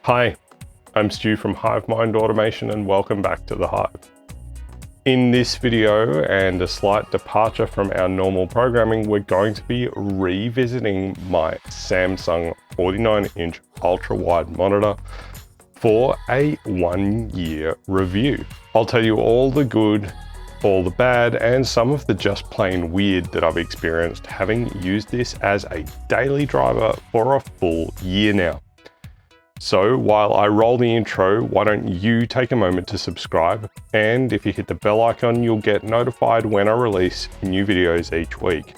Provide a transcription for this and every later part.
Hi, I'm Stu from Hive Mind Automation and welcome back to the Hive. In this video, and a slight departure from our normal programming, we're going to be revisiting my Samsung 49-inch ultra-wide monitor for a 1-year review. I'll tell you all the good, all the bad, and some of the just plain weird that I've experienced having used this as a daily driver for a full year now. So while I roll the intro, why don't you take a moment to subscribe, and if you hit the bell icon, you'll get notified when I release new videos each week.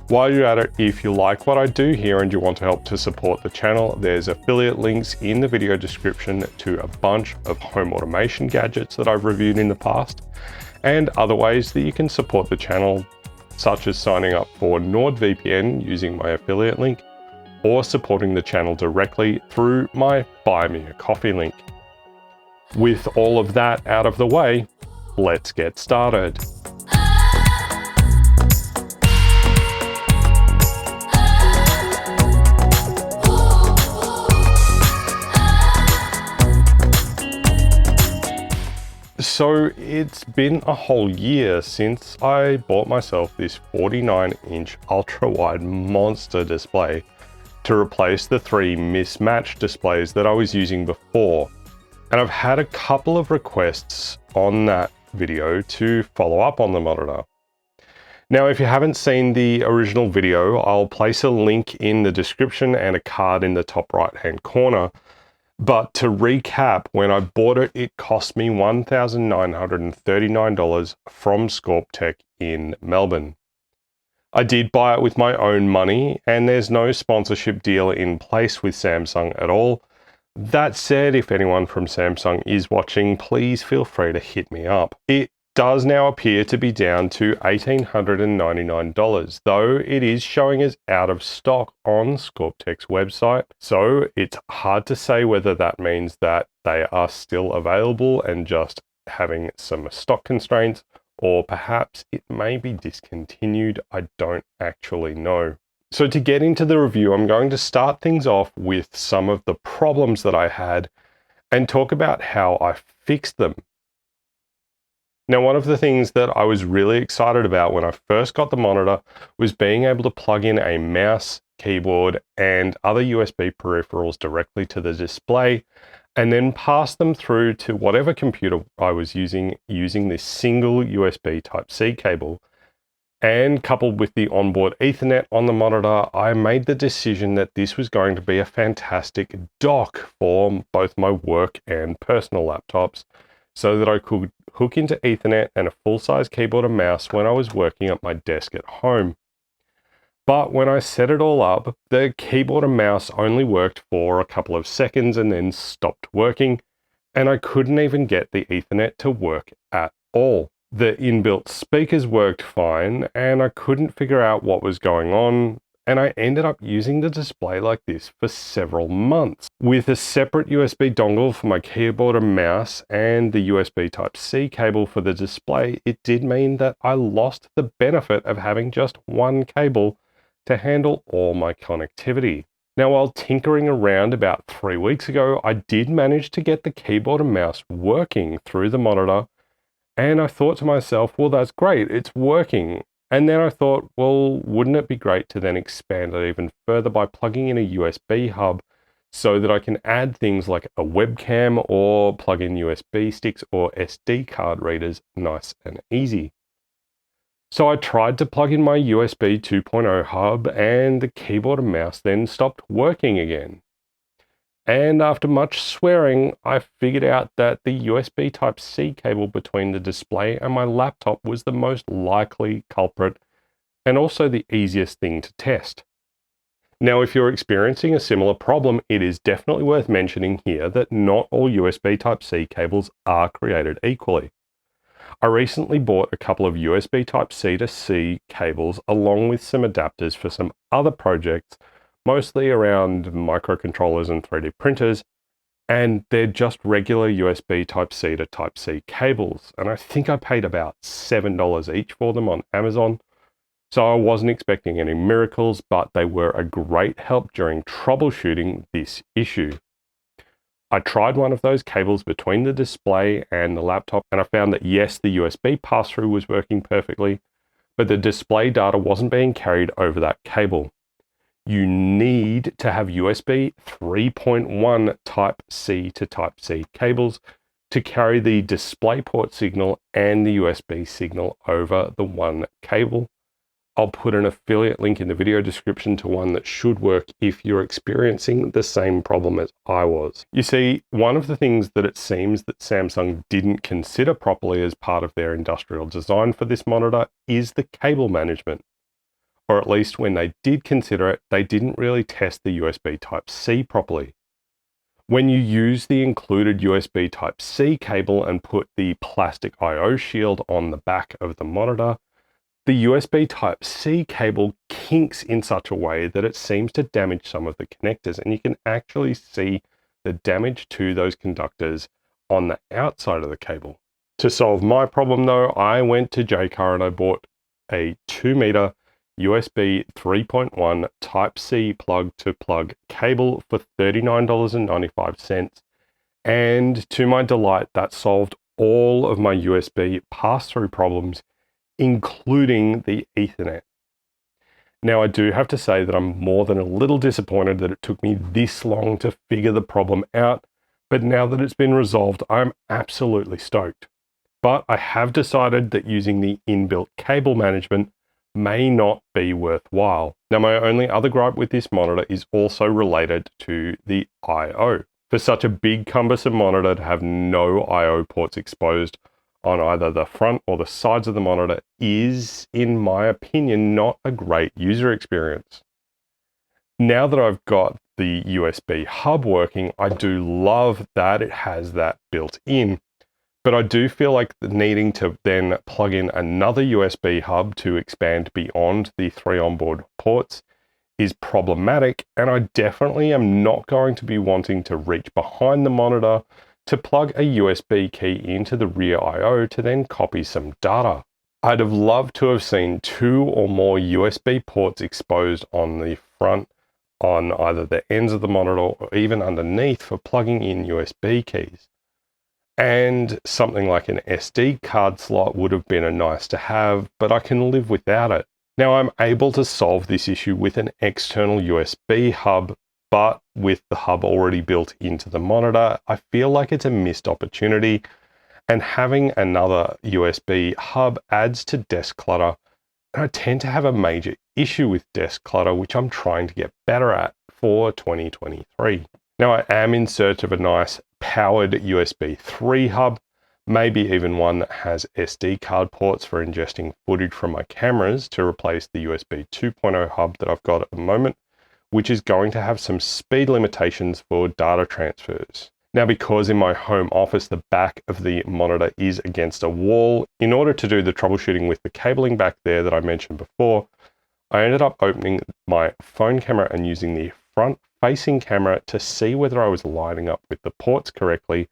While you're at it, if you like what I do here and you want to help to support the channel, there's affiliate links in the video description to a bunch of home automation gadgets that I've reviewed in the past, and other ways that you can support the channel, such as signing up for NordVPN using my affiliate link, or supporting the channel directly through my Buy Me a Coffee link. With all of that out of the way, let's get started. So it's been a whole year since I bought myself this 49-inch ultra-wide monster display to replace the 3 mismatched displays that I was using before. And I've had a couple of requests on that video to follow up on the monitor. Now, if you haven't seen the original video, I'll place a link in the description and a card in the top right-hand corner. But to recap, when I bought it, it cost me $1,939 from ScorpTech in Melbourne. I did buy it with my own money, and there's no sponsorship deal in place with Samsung at all. That said, if anyone from Samsung is watching, please feel free to hit me up. It does now appear to be down to $1,899, though it is showing as out of stock on ScorpTech's website. So it's hard to say whether that means that they are still available and just having some stock constraints, or perhaps it may be discontinued. I don't actually know. So to get into the review, I'm going to start things off with some of the problems that I had and talk about how I fixed them. Now, one of the things that I was really excited about when I first got the monitor was being able to plug in a mouse, keyboard, and other USB peripherals directly to the display, and then pass them through to whatever computer I was using this single USB Type-C cable. And coupled with the onboard Ethernet on the monitor, I made the decision that this was going to be a fantastic dock for both my work and personal laptops, so that I could hook into Ethernet and a full-size keyboard and mouse when I was working at my desk at home. But when I set it all up, the keyboard and mouse only worked for a couple of seconds and then stopped working, and I couldn't even get the Ethernet to work at all. The inbuilt speakers worked fine, and I couldn't figure out what was going on, and I ended up using the display like this for several months. With a separate USB dongle for my keyboard and mouse and the USB Type-C cable for the display, it did mean that I lost the benefit of having just one cable to handle all my connectivity. Now, while tinkering around about 3 weeks ago, I did manage to get the keyboard and mouse working through the monitor, and I thought to myself, well, that's great, it's working. And then I thought, well, wouldn't it be great to then expand it even further by plugging in a USB hub so that I can add things like a webcam or plug in USB sticks or SD card readers nice and easy. So I tried to plug in my USB 2.0 hub, and the keyboard and mouse then stopped working again. And after much swearing, I figured out that the USB Type-C cable between the display and my laptop was the most likely culprit, and also the easiest thing to test. Now, if you're experiencing a similar problem, it is definitely worth mentioning here that not all USB Type-C cables are created equally. I recently bought a couple of USB Type-C to C cables along with some adapters for some other projects, mostly around microcontrollers and 3D printers, and they're just regular USB Type-C to Type-C cables, and I think I paid about $7 each for them on Amazon. So I wasn't expecting any miracles, but they were a great help during troubleshooting this issue. I tried one of those cables between the display and the laptop, and I found that yes, the USB pass-through was working perfectly, but the display data wasn't being carried over that cable. You need to have USB 3.1 Type-C to Type-C cables to carry the DisplayPort signal and the USB signal over the one cable. I'll put an affiliate link in the video description to one that should work if you're experiencing the same problem as I was. You see, one of the things that it seems that Samsung didn't consider properly as part of their industrial design for this monitor is the cable management. Or at least when they did consider it, they didn't really test the USB Type-C properly. When you use the included USB Type-C cable and put the plastic I/O shield on the back of the monitor, the USB Type-C cable kinks in such a way that it seems to damage some of the connectors, and you can actually see the damage to those conductors on the outside of the cable. To solve my problem though, I went to JCar and I bought a 2-meter USB 3.1 Type-C plug-to-plug cable for $39.95, and to my delight, that solved all of my USB pass-through problems, including the Ethernet. Now, I do have to say that I'm more than a little disappointed that it took me this long to figure the problem out, but now that it's been resolved, I'm absolutely stoked. But I have decided that using the inbuilt cable management may not be worthwhile. Now, my only other gripe with this monitor is also related to the I/O. For such a big cumbersome monitor to have no I/O ports exposed on either the front or the sides of the monitor is, in my opinion, not a great user experience. Now that I've got the USB hub working, I do love that it has that built in, but I do feel like needing to then plug in another USB hub to expand beyond the 3 onboard ports is problematic, and I definitely am not going to be wanting to reach behind the monitor to plug a USB key into the rear I/O to then copy some data. I'd have loved to have seen 2 or more USB ports exposed on the front, on either the ends of the monitor or even underneath for plugging in USB keys. And something like an SD card slot would have been a nice to have, but I can live without it. Now I'm able to solve this issue with an external USB hub, but with the hub already built into the monitor, I feel like it's a missed opportunity, and having another USB hub adds to desk clutter, and I tend to have a major issue with desk clutter, which I'm trying to get better at for 2023. Now I am in search of a nice powered USB 3 hub, maybe even one that has SD card ports for ingesting footage from my cameras to replace the USB 2.0 hub that I've got at the moment, which is going to have some speed limitations for data transfers. Now, because in my home office, the back of the monitor is against a wall, in order to do the troubleshooting with the cabling back there that I mentioned before, I ended up opening my phone camera and using the front-facing camera to see whether I was lining up with the ports correctly.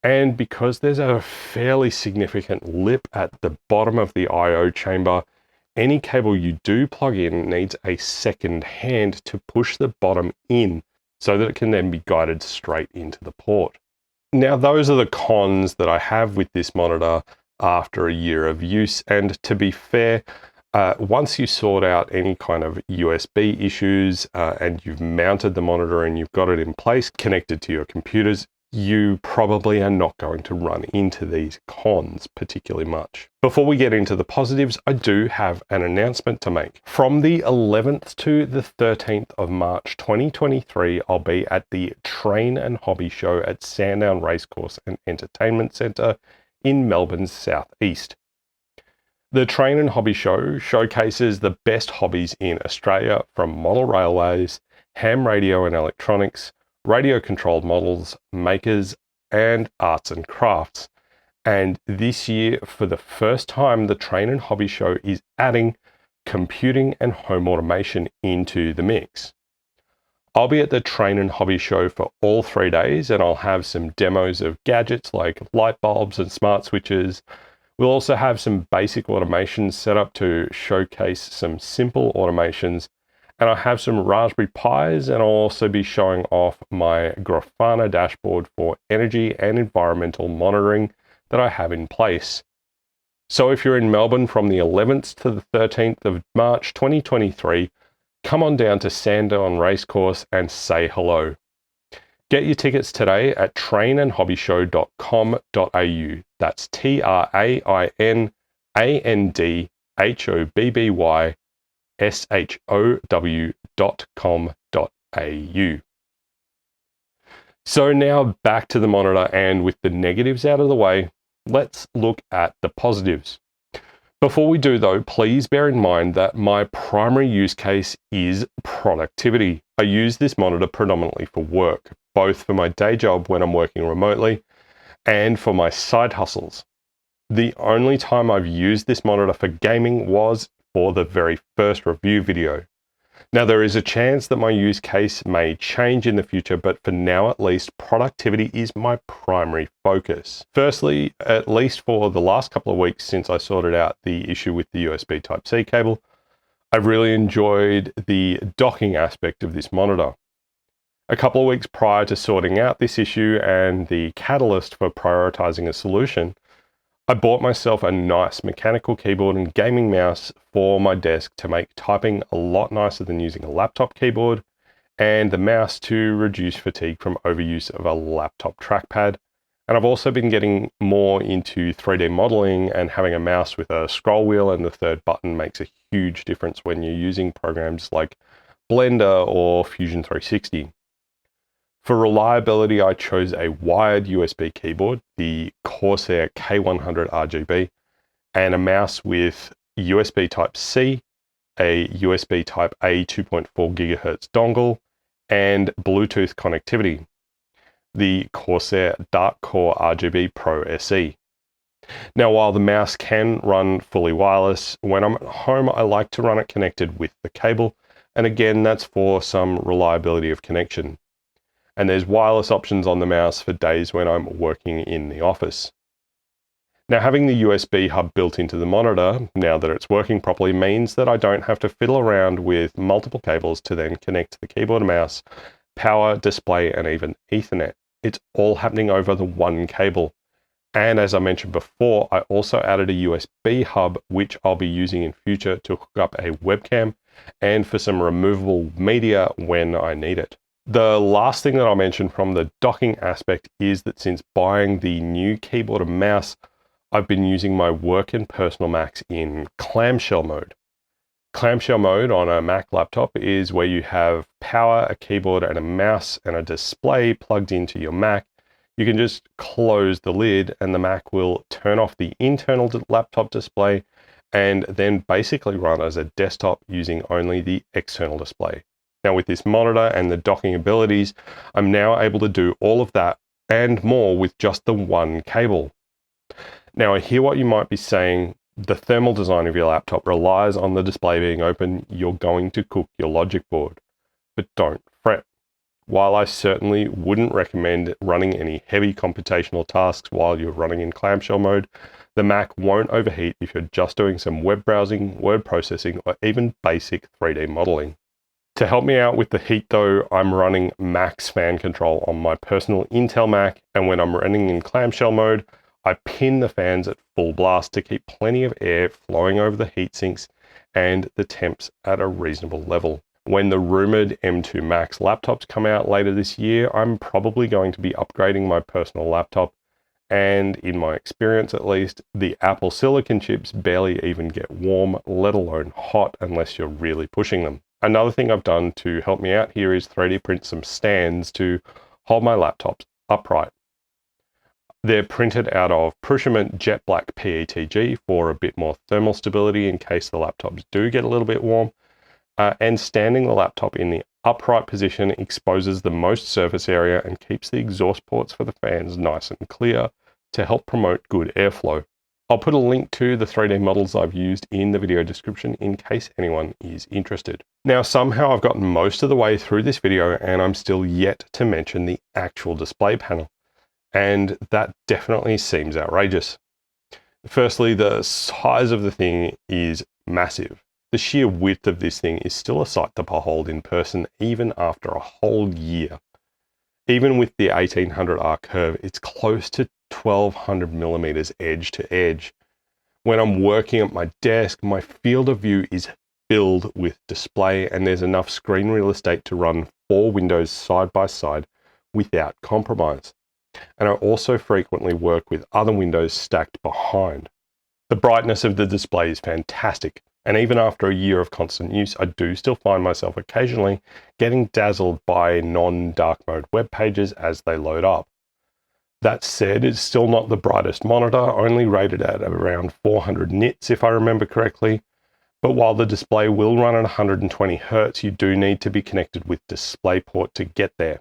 And because there's a fairly significant lip at the bottom of the I/O chamber, any cable you do plug in needs a second hand to push the bottom in so that it can then be guided straight into the port. Now, those are the cons that I have with this monitor after a year of use. And to be fair, once you sort out any kind of USB issues and you've mounted the monitor and you've got it in place, connected to your computers, you probably are not going to run into these cons particularly much. Before we get into the positives, I do have an announcement to make. From the 11th to the 13th of March 2023, I'll be at the Train and Hobby Show at Sandown Racecourse and Entertainment Centre in Melbourne's southeast. The Train and Hobby Show showcases the best hobbies in Australia, from model railways, ham radio and electronics, radio-controlled models, makers, and arts and crafts. And this year, for the first time, the Train and Hobby Show is adding computing and home automation into the mix. I'll be at the Train and Hobby Show for all 3 days, and I'll have some demos of gadgets like light bulbs and smart switches. We'll also have some basic automations set up to showcase some simple automations, And I have some Raspberry Pis, and I'll also be showing off my Grafana dashboard for energy and environmental monitoring that I have in place. So if you're in Melbourne from the 11th to the 13th of March 2023, come on down to Sandown Racecourse and say hello. Get your tickets today at trainandhobbyshow.com.au. That's trainandhobbyshow.com.au. So now back to the monitor, and with the negatives out of the way, let's look at the positives. Before we do though, please bear in mind that my primary use case is productivity. I use this monitor predominantly for work, both for my day job when I'm working remotely and for my side hustles. The only time I've used this monitor for gaming was for the very first review video. Now, there is a chance that my use case may change in the future, but for now at least, productivity is my primary focus. Firstly, at least for the last couple of weeks since I sorted out the issue with the USB Type-C cable, I've really enjoyed the docking aspect of this monitor. A couple of weeks prior to sorting out this issue and the catalyst for prioritizing a solution, I bought myself a nice mechanical keyboard and gaming mouse for my desk to make typing a lot nicer than using a laptop keyboard, and the mouse to reduce fatigue from overuse of a laptop trackpad. And I've also been getting more into 3D modeling, and having a mouse with a scroll wheel and the third button makes a huge difference when you're using programs like Blender or Fusion 360. For reliability, I chose a wired USB keyboard, the Corsair K100 RGB, and a mouse with USB Type-C, a USB Type-A 2.4 GHz dongle, and Bluetooth connectivity, the Corsair Dark Core RGB Pro SE. Now, while the mouse can run fully wireless, when I'm at home, I like to run it connected with the cable, and again, that's for some reliability of connection. And there's wireless options on the mouse for days when I'm working in the office. Now, having the USB hub built into the monitor, now that it's working properly, means that I don't have to fiddle around with multiple cables to then connect the keyboard and mouse, power, display, and even Ethernet. It's all happening over the one cable. And as I mentioned before, I also added a USB hub, which I'll be using in future to hook up a webcam and for some removable media when I need it. The last thing that I'll mention from the docking aspect is that since buying the new keyboard and mouse, I've been using my work and personal Macs in clamshell mode. Clamshell mode on a Mac laptop is where you have power, a keyboard, and a mouse and a display plugged into your Mac. You can just close the lid and the Mac will turn off the internal laptop display and then basically run as a desktop using only the external display. Now, with this monitor and the docking abilities, I'm now able to do all of that and more with just the one cable. Now, I hear what you might be saying. The thermal design of your laptop relies on the display being open. You're going to cook your logic board. But don't fret. While I certainly wouldn't recommend running any heavy computational tasks while you're running in clamshell mode, the Mac won't overheat if you're just doing some web browsing, word processing, or even basic 3D modeling. To help me out with the heat though, I'm running max fan control on my personal Intel Mac, and when I'm running in clamshell mode, I pin the fans at full blast to keep plenty of air flowing over the heat sinks and the temps at a reasonable level. When the rumored M2 Max laptops come out later this year, I'm probably going to be upgrading my personal laptop, and in my experience at least, the Apple silicon chips barely even get warm, let alone hot, unless you're really pushing them. Another thing I've done to help me out here is 3D print some stands to hold my laptops upright. They're printed out of Prussian jet black PETG for a bit more thermal stability in case the laptops do get a little bit warm. And standing the laptop in the upright position exposes the most surface area and keeps the exhaust ports for the fans nice and clear to help promote good airflow. I'll put a link to the 3D models I've used in the video description in case anyone is interested. Now, somehow I've gotten most of the way through this video and I'm still yet to mention the actual display panel. And that definitely seems outrageous. Firstly, the size of the thing is massive. The sheer width of this thing is still a sight to behold in person even after a whole year. Even with the 1800R curve, it's close to 1200 millimeters edge to edge. When I'm working at my desk, my field of view is filled with display and there's enough screen real estate to run 4 windows side by side without compromise. And I also frequently work with other windows stacked behind. The brightness of the display is fantastic, and even after a year of constant use, I do still find myself occasionally getting dazzled by non-dark mode web pages as they load up. That said, it's still not the brightest monitor, only rated at around 400 nits if I remember correctly, but while the display will run at 120 Hz, you do need to be connected with DisplayPort to get there.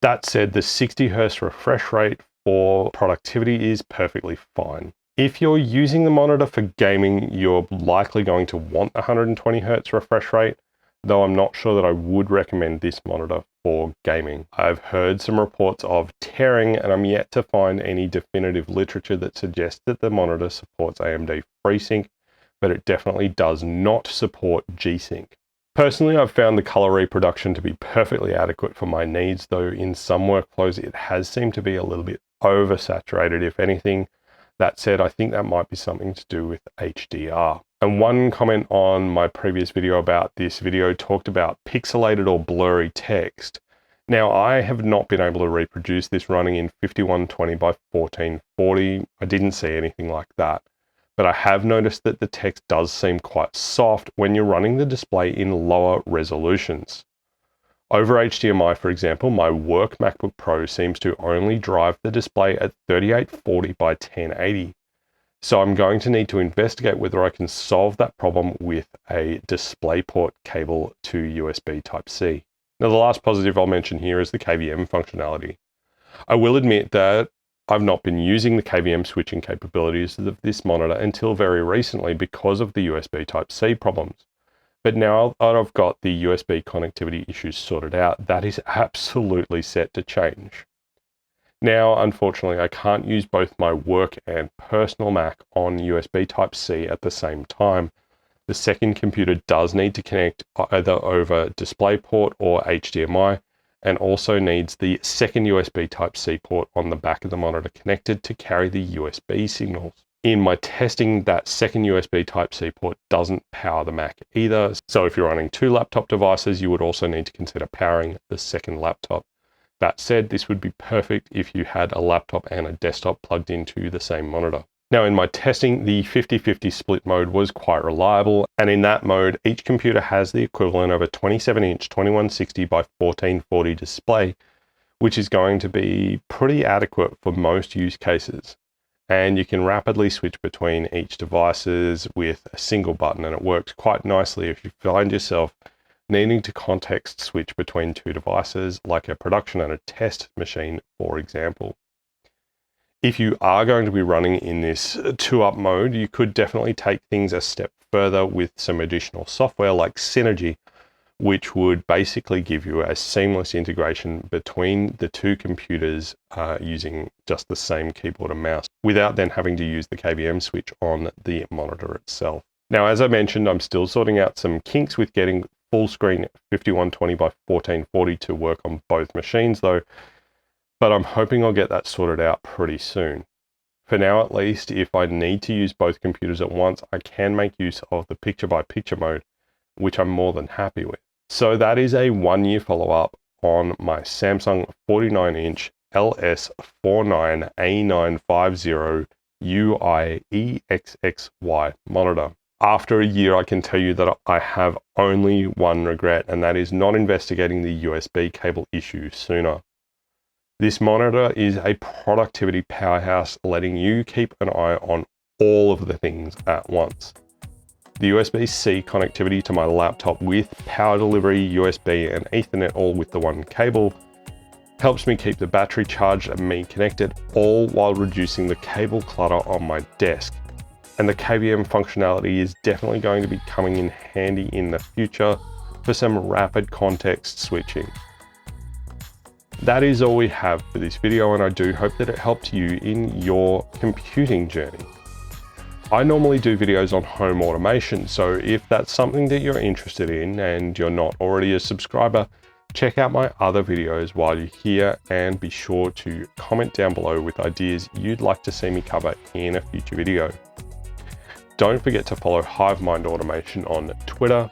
That said, the 60 Hz refresh rate for productivity is perfectly fine. If you're using the monitor for gaming, you're likely going to want 120 Hz refresh rate, though I'm not sure that I would recommend this monitor for gaming. I've heard some reports of tearing, and I'm yet to find any definitive literature that suggests that the monitor supports AMD FreeSync, but it definitely does not support G-Sync. Personally, I've found the color reproduction to be perfectly adequate for my needs, though in some workflows it has seemed to be a little bit oversaturated, if anything. That said, I think that might be something to do with HDR. And one comment on my previous video about this video talked about pixelated or blurry text. Now, I have not been able to reproduce this running in 5120 by 1440. I didn't see anything like that. But I have noticed that the text does seem quite soft when you're running the display in lower resolutions. Over HDMI, for example, my work MacBook Pro seems to only drive the display at 3840 by 1080. So I'm going to need to investigate whether I can solve that problem with a DisplayPort cable to USB Type-C. Now, the last positive I'll mention here is the KVM functionality. I will admit that I've not been using the KVM switching capabilities of this monitor until very recently because of the USB Type-C problems. But now that I've got the USB connectivity issues sorted out, that is absolutely set to change. Now, unfortunately, I can't use both my work and personal Mac on USB Type-C at the same time. The second computer does need to connect either over DisplayPort or HDMI, and also needs the second USB Type-C port on the back of the monitor connected to carry the USB signals. In my testing, that second USB Type-C port doesn't power the Mac either. So if you're running 2 laptop devices, you would also need to consider powering the second laptop. That said, this would be perfect if you had a laptop and a desktop plugged into the same monitor. Now, in my testing, the 50-50 split mode was quite reliable, and in that mode, each computer has the equivalent of a 27-inch 2160 by 1440 display, which is going to be pretty adequate for most use cases. And you can rapidly switch between each devices with a single button, and it works quite nicely if you find yourself needing to context switch between 2 devices, like a production and a test machine, for example. If you are going to be running in this 2-up mode, you could definitely take things a step further with some additional software like Synergy, which would basically give you a seamless integration between the 2 computers using just the same keyboard and mouse, without then having to use the KVM switch on the monitor itself. Now, as I mentioned, I'm still sorting out some kinks with getting full screen 5120 by 1440 to work on both machines though, but I'm hoping I'll get that sorted out pretty soon. For now at least, if I need to use both computers at once, I can make use of the picture-by-picture mode, which I'm more than happy with. So that is a 1-year follow-up on my Samsung 49-inch LS49A950 UIEXXY monitor. After a year, I can tell you that I have only one regret, and that is not investigating the USB cable issue sooner. This monitor is a productivity powerhouse, letting you keep an eye on all of the things at once. The USB-C connectivity to my laptop with power delivery, USB and Ethernet all with the one cable helps me keep the battery charged and me connected, all while reducing the cable clutter on my desk. And the KVM functionality is definitely going to be coming in handy in the future for some rapid context switching. That is all we have for this video, and I do hope that it helped you in your computing journey. I normally do videos on home automation, so if that's something that you're interested in and you're not already a subscriber, check out my other videos while you're here and be sure to comment down below with ideas you'd like to see me cover in a future video. Don't forget to follow HiveMind Automation on Twitter,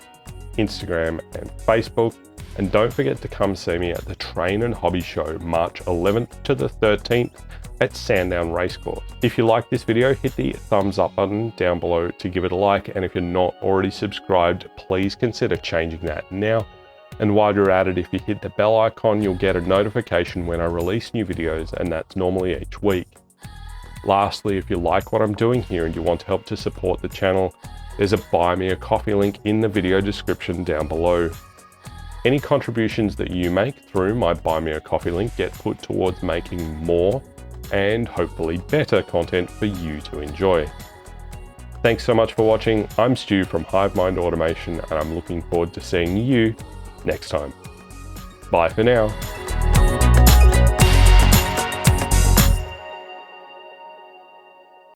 Instagram and Facebook, and don't forget to come see me at the Train and Hobby Show March 11th to the 13th at Sandown Racecourse. If you like this video, hit the thumbs up button down below to give it a like, and if you're not already subscribed, please consider changing that now. And while you're at it, if you hit the bell icon, you'll get a notification when I release new videos, and that's normally each week. Lastly, if you like what I'm doing here and you want to help to support the channel, there's a Buy Me a Coffee link in the video description down below. Any contributions that you make through my Buy Me a Coffee link get put towards making more and hopefully better content for you to enjoy. Thanks so much for watching. I'm Stu from HiveMind Automation, and I'm looking forward to seeing you next time. Bye for now.